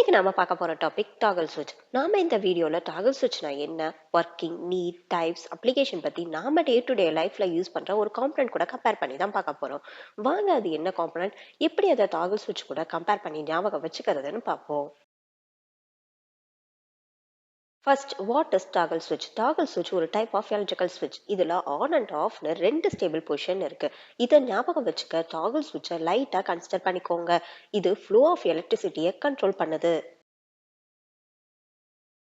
இன்னைக்கு நாம பார்க்க போற டாபிக் டாகல் சுவிட்ச். நாம இந்த வீடியோல டாகல் சுவிட்ச்னா என்ன, ஒர்க்கிங், நீட், டைப்ஸ், அப்ளிகேஷன் பத்தி நாம டே டு டே லைஃப்ல யூஸ் பண்ற ஒரு காம்பனன்ட் கூட கம்பேர் பண்ணி தான் பார்க்க போறோம். வாங்க அது என்ன காம்பனன்ட், எப்படி அதை டாகல் சுவிட்ச் கூட கம்பேர் பண்ணி ஞாபகம் வச்சுக்கிறதுன்னு பார்ப்போம். ஃபர்ஸ்ட், வாட் இஸ் டாகல் சுவிட்ச்? டாகல் சுவிட்ச் ஒரு டைப் ஆஃப் எலக்ட்ரிக்கல் சுவிட்ச். இதுல ஆன் அண்ட் ஆஃப்னு ரெண்டு ஸ்டேபிள் பொசிஷன் இருக்கு. இதை ஞாபகம் வச்சுக்க டாகல் சுவிட்சை லைட்டா கன்சிடர் பண்ணிக்கோங்க. இது ஃப்ளோ ஆஃப் எலக்ட்ரிசிட்டியை கண்ட்ரோல் பண்ணுது.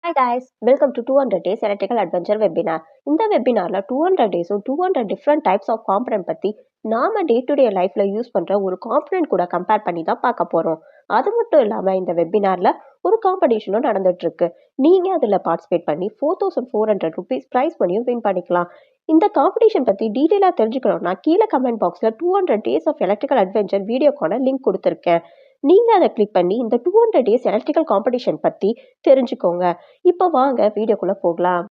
Hi guys, welcome to 200 Days Electrical Adventure webinar. இந்த வெபினார்ல 200 டேஸும் 200 டிஃப்ரெண்ட் டைப்ஸ் ஆஃப் காம்பனன்ட் பத்தி நாம டே டு டே லைஃப்ல யூஸ் பண்ற ஒரு காம்பனன்ட் கூட கம்பேர் பண்ணி தான் பார்க்க போறோம். அது மட்டும் இல்லாம இந்த வெபினார்ல ஒரு காம்படிஷனும் நடந்துட்டு இருக்கு. நீங்க அதுல பார்ட்டிசிபேட் பண்ணி 4400 rupees பிரைஸ் பண்ணியும் வின் பண்ணிக்கலாம். இந்த காம்படிஷன் பத்தி டீடைலா தெரிஞ்சுக்கணும்னா கீழே கமெண்ட் பாக்ஸ்ல 200 டேஸ் ஆஃப் எலக்ட்ரிக்கல் அட்வென்ச்சர் வீடியோக்கான லிங்க் கொடுத்துருக்கேன். நீங்க அதை கிளிக் பண்ணி இந்த 200 டேஸ் எலக்ட்ரிக்கல் காம்படிஷன் பத்தி தெரிஞ்சுக்கோங்க. இப்போ வாங்க வீடியோக்குள்ள போகலாம்.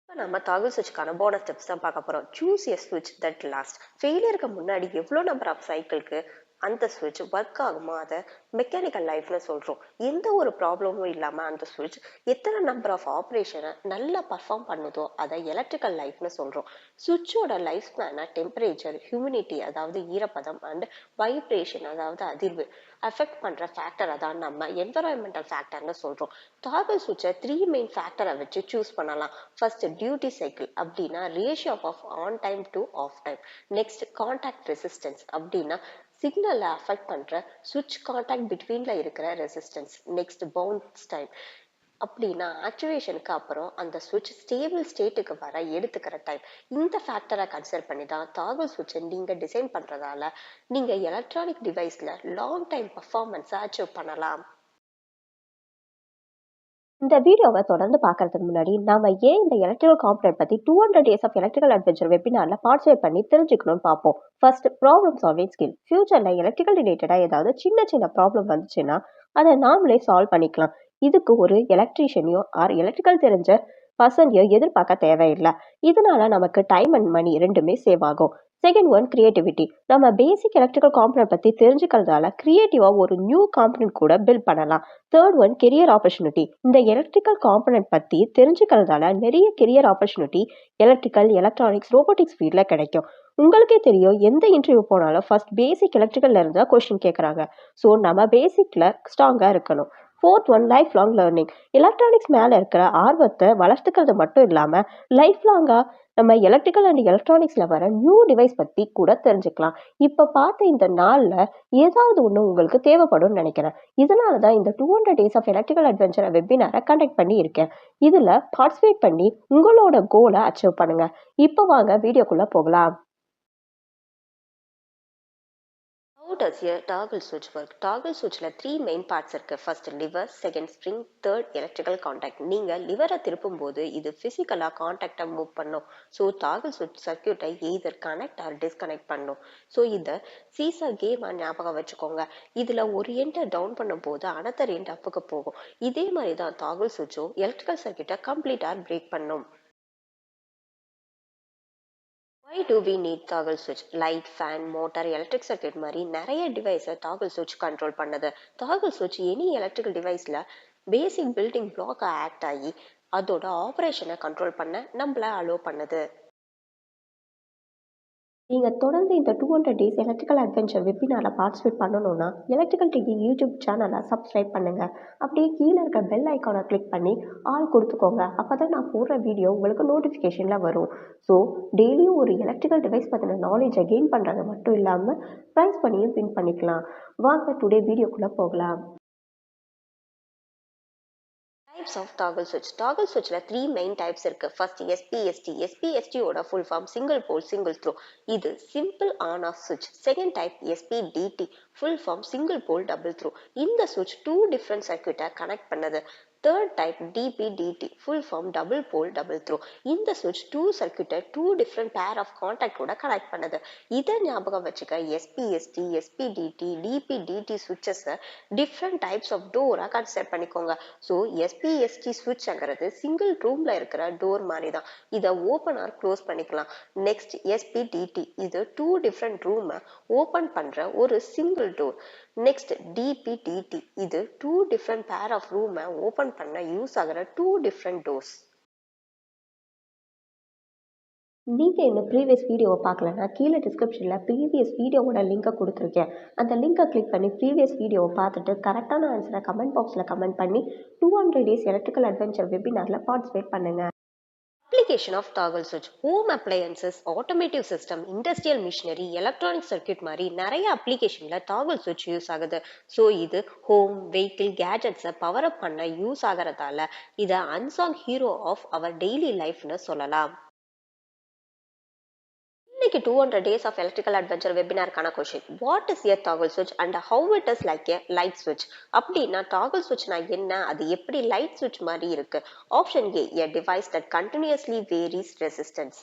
நம்ம டாகல் சுவிட்ச்க்கான போனஸ் டிப்ஸ் தான் பார்க்க போறோம். சூஸ் எ சுவிட்ச் தட் லாஸ்ட். ஃபெயிலியருக்கு முன்னாடி எவ்வளோ நம்பர் ஆஃப் சைக்கிள்க்கு அந்த சுவிட்ச் ஒர்க் ஆகுமோ அதை மெக்கானிக்கல் லைஃப்னு சொல்றோம். எந்த ஒரு ப்ராப்ளமும் இல்லாம அந்த சுவிட்ச் எத்தனை நம்பர் ஆஃப் ஆப்ரேஷனை நல்லா பர்ஃபார்ம் பண்ணுதோ அதை எலக்ட்ரிக்கல் லைஃப்னு சொல்றோம். சுவிட்சோட லைஃப் ஸ்பேனை டெம்பரேச்சர், ஹியூமிடிட்டி அதாவது ஈரப்பதம் அண்ட் வைப்ரேஷன் அதாவது அதிர்வு அஃபெக்ட் பண்ற ஃபேக்டரை தான் நம்ம என்வரான்மெண்டல் ஃபேக்டர்னு சொல்றோம். டாகல் சுவிட்சை 3 மெயின் ஃபேக்டரை வச்சு சூஸ் பண்ணலாம். ஃபர்ஸ்ட், டியூட்டி சைக்கிள் அப்படின்னா ratio of on time to off time. Next, contact resistance அப்படின்னா சிக்னலை அஃபெக்ட் பண்ற சுவிட்ச் கான்டாக்ட் பிட்வீன்ல இருக்கிற ரெசிஸ்டன்ஸ். நெக்ஸ்ட், பவுன்ஸ் டைம் அப்படின்னா ஆக்டிவேஷனுக்கு அப்புறம் அந்த சுவிட்ச் ஸ்டேபிள் ஸ்டேட்டுக்கு வர எடுத்துக்கிற டைம். இந்த ஃபேக்டரை கன்சிடர் பண்ணி தான் டாகல் சுவிட்சை நீங்க டிசைன் பண்றதால நீங்க எலக்ட்ரானிக் டிவைஸ்ல லாங் டைம் பர்ஃபார்மன்ஸை அச்சீவ் பண்ணலாம். இந்த வீடியோவை தொடர்ந்து பார்க்கறதுக்கு முன்னாடி நாம ஏன் இந்த எலக்ட்ரிக்கல் காம்பனன்ட் பத்தி 200 டேஸ் ஆஃப் எலக்ட்ரிக்கல் அட்வென்ச்சர் வெபினார்ல பார்ட்டிசிபேட் பண்ணி தெரிஞ்சுக்கணும்னு பார்ப்போம். First, problem solving skill. ஃபியூச்சர்ல எலக்ட்ரிக்கல் ரிலேட்டடா ஏதாவது சின்ன சின்ன ப்ராப்ளம் வந்துச்சுன்னா அதை நாமளே சால்வ் பண்ணிக்கலாம். இதுக்கு ஒரு எலக்ட்ரீஷியனையோ ஆர் எலக்ட்ரிக்கல் தெரிஞ்ச பர்சனையோ எதிர்பார்க்க தேவையில்லை. இதனால நமக்கு டைம் அண்ட் மணி ரெண்டுமே சேவ் ஆகும். Second one, creativity. நம்ம பேசிக் எலக்ட்ரிக்கல் காம்பனன்ட் பத்தி தெரிஞ்சுக்கிறதால கிரியேட்டிவா ஒரு நியூ காம்பனன்ட் கூட பில்ட் பண்ணலாம். Third one, career opportunity. இந்த எலக்ட்ரிக்கல் காம்பனன்ட் பத்தி தெரிஞ்சுக்கிறதால நிறைய career opportunity electrical, electronics, robotics ஃபீல்ட்ல கிடைக்கும். உங்களுக்கே தெரியும், எந்த இன்டர்வியூ போனாலும் ஃபர்ஸ்ட் பேசிக் எலக்ட்ரிக்கல்ல இருந்தா கொஸ்டின் கேட்கறாங்க. ஸோ நம்ம பேசிக்ல ஸ்ட்ராங்கா இருக்கணும். Fourth one, life long learning. Electronics மேல இருக்கிற ஆர்வத்தை வளர்த்துக்கிறது மட்டும் இல்லாம லைஃப் லாங்கா நம்ம எலக்ட்ரிக்கல் அண்ட் எலக்ட்ரானிக்ஸ்ல வர நியூ டிவைஸ் பத்தி கூட தெரிஞ்சுக்கலாம். இப்ப பார்த்த இந்த நாள்ல ஏதாவது ஒண்ணு உங்களுக்கு தேவைப்படும் நினைக்கிறேன். இதனாலதான் இந்த 200 டேஸ் ஆஃப் எலக்ட்ரிக்கல் அட்வென்ச்சர் வெபினாரை கண்டக்ட் பண்ணி இருக்கேன். இதுல பார்ட்டிசிபேட் பண்ணி உங்களோட கோலை அச்சீவ் பண்ணுங்க. இப்ப வாங்க வீடியோக்குள்ள போகலாம். How does a toggle switch work? Toggle switchல 3 main parts இருக்கு. First, liver, second, spring, third, electrical contact. நீங்க லிவரை திருப்பும் போது இது பிசிக்கலா கான்டாக்டை மூவ் பண்ணும். ஸோ டாகல் சுவிட்ச் சர்க்கியூட்டை எய்தர் கனெக்ட் ஆர் டிஸ்கனெக்ட் பண்ணும். ஸோ இதை சீசா கேமா ஞாபகம் வச்சுக்கோங்க. இதுல ஒரு எண்டை டவுன் பண்ணும் போது அனதர் எண்ட் அப்புக்கு போகும். இதே மாதிரி தான் டாகல் சுவிட்சும் எலக்ட்ரிக்கல் சர்க்கியூட்டை கம்ப்ளீட்டா பிரேக் பண்ணும். Why do we need toggle switch? Light, fan, motor, electric circuit மாதிரி நிறைய டிவைஸை டாகல் சுவிட்ச் கண்ட்ரோல் பண்ணுது. டாகல் சுவிட்ச் எனி எலக்ட்ரிக்கல் டிவைஸ்ல பேசிக் பில்டிங் பிளாக் ஆக்ட் ஆகி அதோட ஆபரேஷனை கண்ட்ரோல் பண்ண நம்மள அலோவ் பண்ணுது. நீங்க தொடர்ந்து இந்த 200 டேஸ் எலக்ட்ரிக்கல் அட்வென்ச்சர் வெபினார்ல பார்ட்டிசிபேட் பண்ணணும்னா எலக்ட்ரிக்கல் டிவி யூடியூப் சேனலை சப்ஸ்கிரைப் பண்ணுங்க. அப்படியே கீழே இருக்க பெல் ஐக்கானை கிளிக் பண்ணி ஆல் கொடுத்துக்கோங்க. அப்பதான் நான் போடுற வீடியோ உங்களுக்கு நோட்டிஃபிகேஷன்ல வரும். ஸோ டெய்லியும் ஒரு எலக்ட்ரிக்கல் டிவைஸ் பற்றின நாலேஜை கெயின் பண்றது மட்டும் இல்லாம ப்ரைஸ் பண்ணியும் வின் பண்ணிக்கலாம். வாங்க டுடே வீடியோக்குள்ள போகலாம். Types of toggle switch. Toggle switchல 3 main types இருக்கு. First, SPST. SPST ஓட full form single pole single throw. இது simple on off switch. Second type, SPDT. Full form single pole double throw. இந்த switch 2 different circuit connect பண்ணுது. Third type DP-DT, full form double pole double throw. இந்த switch two circuit two different pair of contact கூட connect பண்ணுது. இதை ஞாபகம் வச்சுக்க SPST, SPDT, DP-DT switches different types of door consider பண்ணிக்கோங்க. So SPST switchங்கிறது single roomல இருக்கிற door மாதிரி தான். இதை open or close பண்ணிக்கலாம். Next SPDT, இது two different room open பண்ற ஒரு single door. Next DP-DT, இது two different pair of room open பண்ண யூஸ் ஆகிற two different doors. நீங்க இந்த ப்ரீவியஸ் வீடியோவை பார்க்கலன்னா கீழே டிஸ்கிரிப்ஷன்ல ப்ரீவியஸ் வீடியோவோட லிங்கை கொடுத்துருக்கேன். அந்த லிங்கை கிளிக் பண்ணி ப்ரீவியஸ் வீடியோவை பார்த்துட்டு கரெக்டான ஆன்சரை கமெண்ட் பாக்ஸில் கமெண்ட் பண்ணி 200 days எலக்ட்ரிக்கல் அட்வென்ச்சர் வெபினாரில் பார்ட்டிசிபேட் பண்ணுங்க. Application of toggle switch, home appliances, automotive system, industrial machinery, electronic circuit மாதிரி நிறைய அப்ளிகேஷன்ல toggle switch யூஸ் ஆகுது. ஸோ இது ஹோம் வெஹிக்கிள் கேஜெட்ஸை பவர் அப் பண்ண யூஸ் ஆகிறதால இதை unsung hero of our daily லைஃப்னு சொல்லலாம். இன்னைக்கு 200 days of electrical adventure வெபினாருக்கான question, what is a toggle switch and how it is like a light switch? அப்படின்னா toggle switchனா என்ன, அது எப்படி லைட் switch மாதிரி இருக்கு? Option A, a device that continuously varies resistance.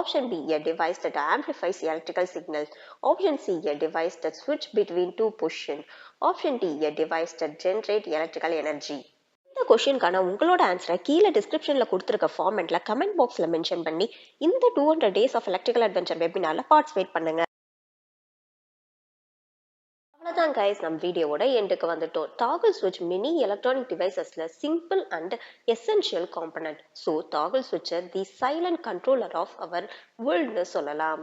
Option B, a device that amplifies electrical signals. Option C, a device that switch between two positions. Option D, a device that generate electrical energy. இந்த கொஸ்டினுக்கான உங்களோட ஆன்சரை கீழே டிஸ்கிரிப்ஷன்ல கொடுத்துருக்க ஃபார்மெட்ல comment பாக்ஸ்ல mention பண்ணி இந்த 200 days of electrical adventure வெபினார்ல பார்ட்டிசிபேட் பண்ணுங்க. அவ்வளவுதான் கைஸ், நம்ம வீடியோவோட எண்டுக்கு வந்துட்டோம். டாகல் ஸ்விட்ச் மினி எலக்ட்ரானிக் டிவைசஸ்ல simple and essential component. So toggle ஸ்விட்சை the silent controller of our வேர்ல்ட்னு சொல்லலாம்.